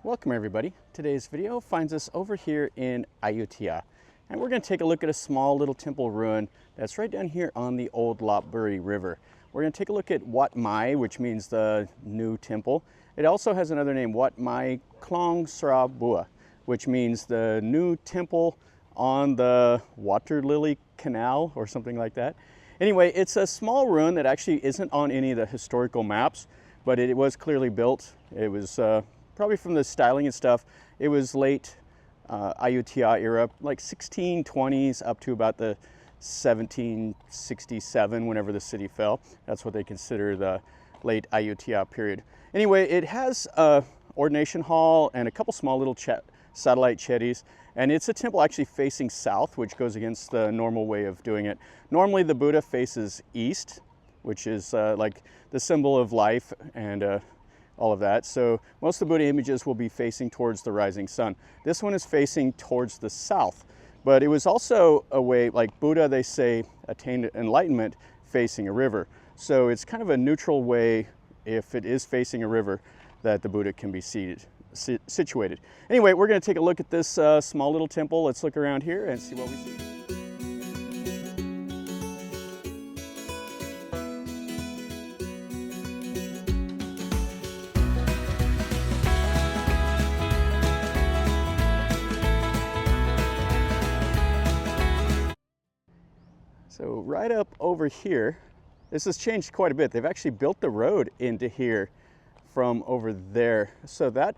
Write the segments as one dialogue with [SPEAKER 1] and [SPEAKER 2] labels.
[SPEAKER 1] Welcome everybody. Today's video finds us over here in Ayutthaya, and we're going to take a look at a small little temple ruin that's right down here on the old Lopburi River. We're going to take a look at Wat Mai, which means the new temple. It also has another name, Wat Mai Khlong, which means the new temple on the water lily canal or something like that. Anyway, it's a small ruin that actually isn't on any of the historical maps, but it was clearly built. It was probably from the styling and stuff. It was late Ayutthaya era, like 1620s up to about the 1767, whenever the city fell. That's what they consider the late Ayutthaya period. Anyway, it has a ordination hall and a couple small little satellite chetties, and it's a temple actually facing south, which goes against the normal way of doing it. Normally the Buddha faces east, which is like the symbol of life and all of that. So most of the Buddha images will be facing towards the rising sun. This one is facing towards the south, but it was also a way, like Buddha, they say, attained enlightenment facing a river. So it's kind of a neutral way, if it is facing a river, that the Buddha can be situated. Anyway, we're going to take a look at this small little temple. Let's look around here and see what we see. So right up over here, this has changed quite a bit. They've actually built the road into here from over there. So that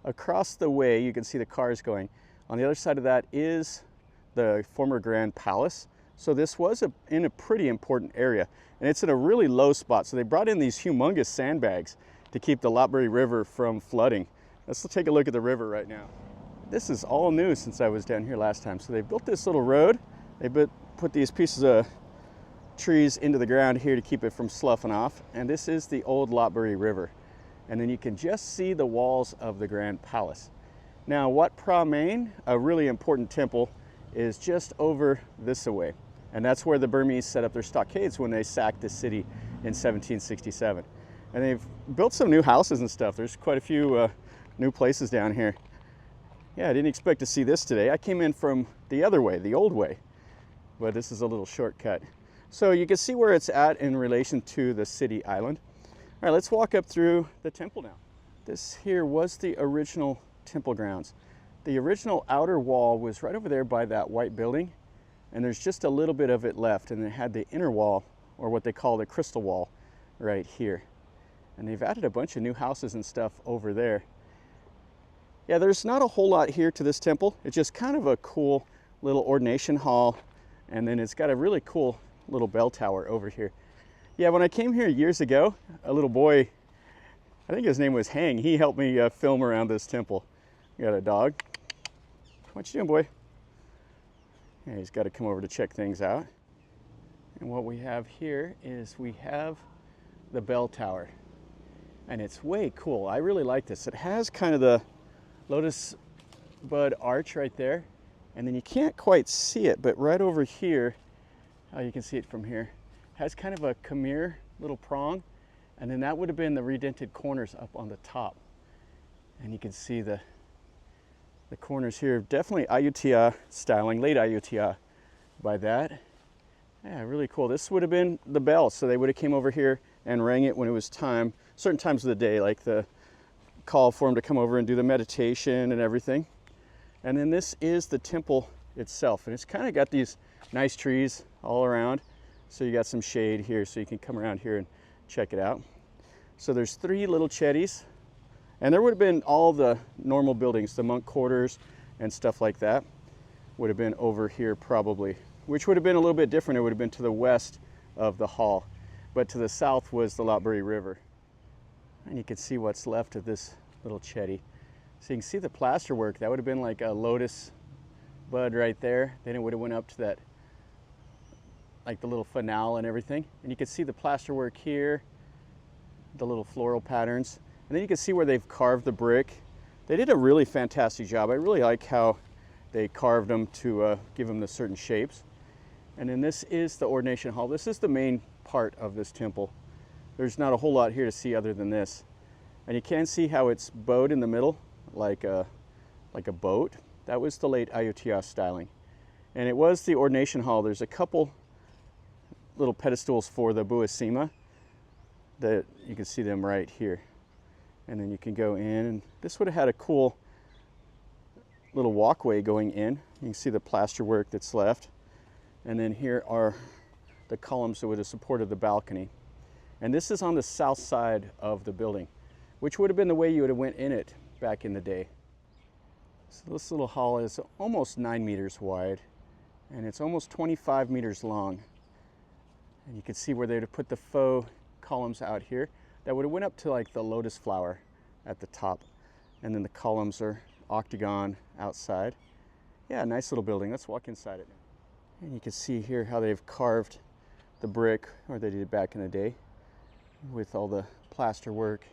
[SPEAKER 1] across the way, you can see the cars going. On the other side of that is the former Grand Palace. So this was in a pretty important area, and it's in a really low spot. So they brought in these humongous sandbags to keep the Lopburi River from flooding. Let's take a look at the river right now. This is all new since I was down here last time. So they built this little road. They put these pieces of trees into the ground here to keep it from sloughing off. And this is the old Lopburi River. And then you can just see the walls of the Grand Palace. Now, Wat Phra Men, a really important temple, is just over this way. And that's where the Burmese set up their stockades when they sacked the city in 1767. And they've built some new houses and stuff. There's quite a few new places down here. Yeah, I didn't expect to see this today. I came in from the other way, the old way. But this is a little shortcut. So you can see where it's at in relation to the city island. All right, let's walk up through the temple now. This here was the original temple grounds. The original outer wall was right over there by that white building, and there's just a little bit of it left, and it had the inner wall, or what they call the crystal wall, right here. And they've added a bunch of new houses and stuff over there. Yeah, there's not a whole lot here to this temple. It's just kind of a cool little ordination hall. And then it's got a really cool little bell tower over here. Yeah, when I came here years ago, a little boy, I think his name was Hang, he helped me film around this temple. We got a dog. What you doing, boy? Yeah, he's got to come over to check things out. And what we have here is we have the bell tower. And it's way cool. I really like this. It has kind of the lotus bud arch right there. And then you can't quite see it, but right over here, you can see it from here, has kind of a Khmer little prong, and then that would have been the redented corners up on the top. And you can see the corners here, definitely Ayutthaya styling, late Ayutthaya by that. Yeah, really cool. This would have been the bell, so they would have came over here and rang it when it was time, certain times of the day, like the call for them to come over and do the meditation and everything. And then this is the temple itself, and it's kind of got these nice trees all around, so you got some shade here, so you can come around here and check it out. So there's 3 little chetties, and there would have been all the normal buildings, the monk quarters and stuff like that would have been over here probably, which would have been a little bit different. It would have been to the west of the hall, but to the south was the Lopburi River. And you can see what's left of this little chetty. So you can see the plaster work. That would have been like a lotus bud right there. Then it would have went up to that, like the little fanal and everything. And you can see the plaster work here, the little floral patterns. And then you can see where they've carved the brick. They did a really fantastic job. I really like how they carved them to give them the certain shapes. And then this is the ordination hall. This is the main part of this temple. There's not a whole lot here to see other than this. And you can see how it's bowed in the middle like a boat. That was the late Ayutthaya styling. And it was the ordination hall. There's a couple little pedestals for the Buasima that you can see them right here. And then you can go in, and this would have had a cool little walkway going in. You can see the plaster work that's left. And then here are the columns that would have supported the balcony. And this is on the south side of the building, which would have been the way you would have went in it back in the day. So this little hall is almost 9 meters wide, and it's almost 25 meters long. And you can see where they'd have put the faux columns out here. That would have went up to like the lotus flower at the top. And then the columns are octagon outside. Yeah, nice little building. Let's walk inside it now. And you can see here how they've carved the brick, or they did back in the day, with all the plaster work.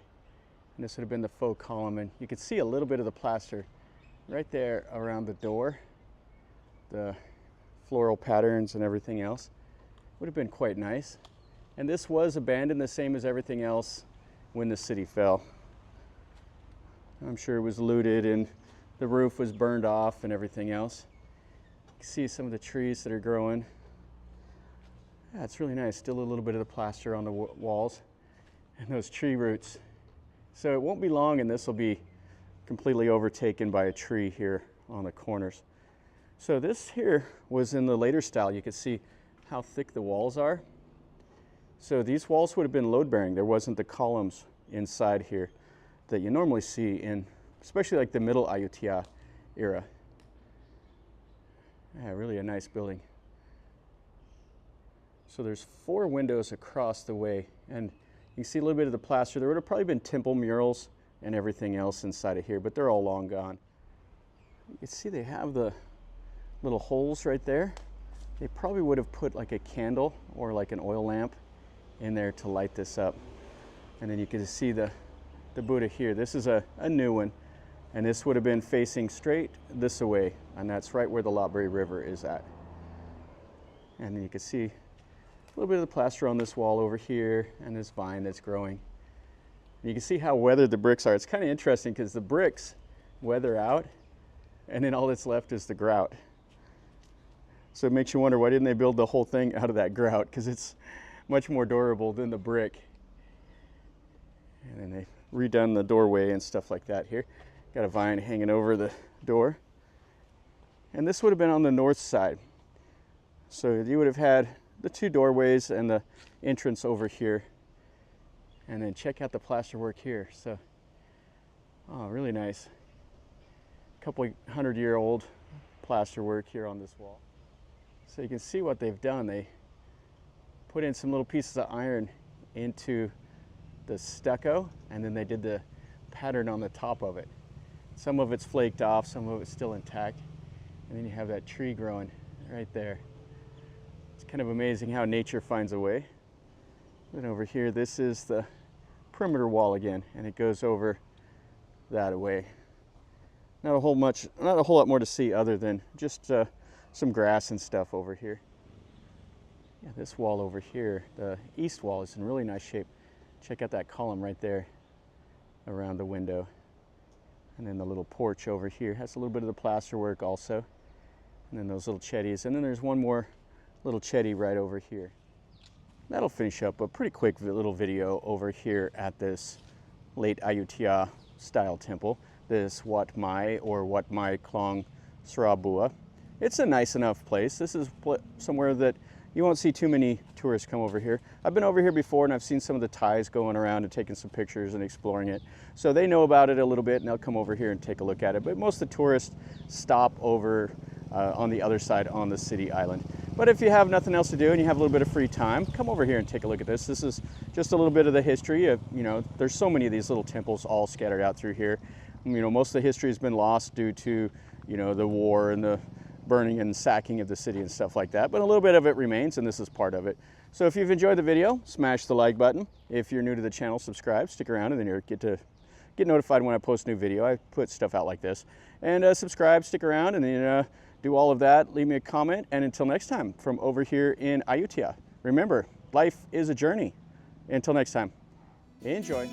[SPEAKER 1] And this would have been the faux column, and you can see a little bit of the plaster right there around the door. The floral patterns and everything else would have been quite nice. And this was abandoned the same as everything else when the city fell. I'm sure it was looted and the roof was burned off and everything else. You can see some of the trees that are growing. Yeah, it's really nice. Still a little bit of the plaster on the walls and those tree roots. So it won't be long and this will be completely overtaken by a tree here on the corners. So this here was in the later style. You can see how thick the walls are. So these walls would have been load-bearing. There wasn't the columns inside here that you normally see in, especially like the middle Ayutthaya era. Yeah, really a nice building. So there's 4 windows across the way, and you can see a little bit of the plaster. There would have probably been temple murals and everything else inside of here, but they're all long gone. You can see they have the little holes right there. They probably would have put like a candle or like an oil lamp in there to light this up. And then you can see the Buddha here. This is a new one, and this would have been facing straight this way, and that's right where the Lopburi River is at. And then you can see a little bit of the plaster on this wall over here and this vine that's growing. And you can see how weathered the bricks are. It's kind of interesting because the bricks weather out, and then all that's left is the grout. So it makes you wonder, why didn't they build the whole thing out of that grout? Because it's much more durable than the brick. And then they've redone the doorway and stuff like that here. Got a vine hanging over the door. And this would have been on the north side. So you would have had the 2 doorways and the entrance over here. And then check out the plaster work here. So, oh, really nice. A couple 100-year-old plaster work here on this wall. So you can see what they've done. They put in some little pieces of iron into the stucco, and then they did the pattern on the top of it. Some of it's flaked off, some of it's still intact. And then you have that tree growing right there. It's kind of amazing how nature finds a way. Then over here, this is the perimeter wall again, and it goes over that way. Not a whole lot more to see other than just some grass and stuff over here. Yeah, this wall over here, the east wall, is in really nice shape. Check out that column right there around the window. And then the little porch over here has a little bit of the plaster work also. And then those little chetties. And then there's one more little chetty right over here. That'll finish up a pretty quick little video over here at this late Ayutthaya style temple, this Wat Mai or Wat Mai Khlong Sarabua. It's a nice enough place. This is somewhere that you won't see too many tourists come over here. I've been over here before and I've seen some of the Thais going around and taking some pictures and exploring it. So they know about it a little bit and they'll come over here and take a look at it. But most of the tourists stop over on the other side on the city island. But if you have nothing else to do and you have a little bit of free time, come over here and take a look at this. This is just a little bit of the history of, there's so many of these little temples all scattered out through here. Most of the history has been lost due to, the war and the burning and sacking of the city and stuff like that, but a little bit of it remains, and this is part of it. So if you've enjoyed the video, smash the like button. If you're new to the channel, subscribe, stick around, and then you'll get notified when I post a new video. I put stuff out like this. And subscribe, stick around, and then do all of that. Leave me a comment, and until next time, from over here in Ayutthaya, remember, life is a journey. Until next time, enjoy.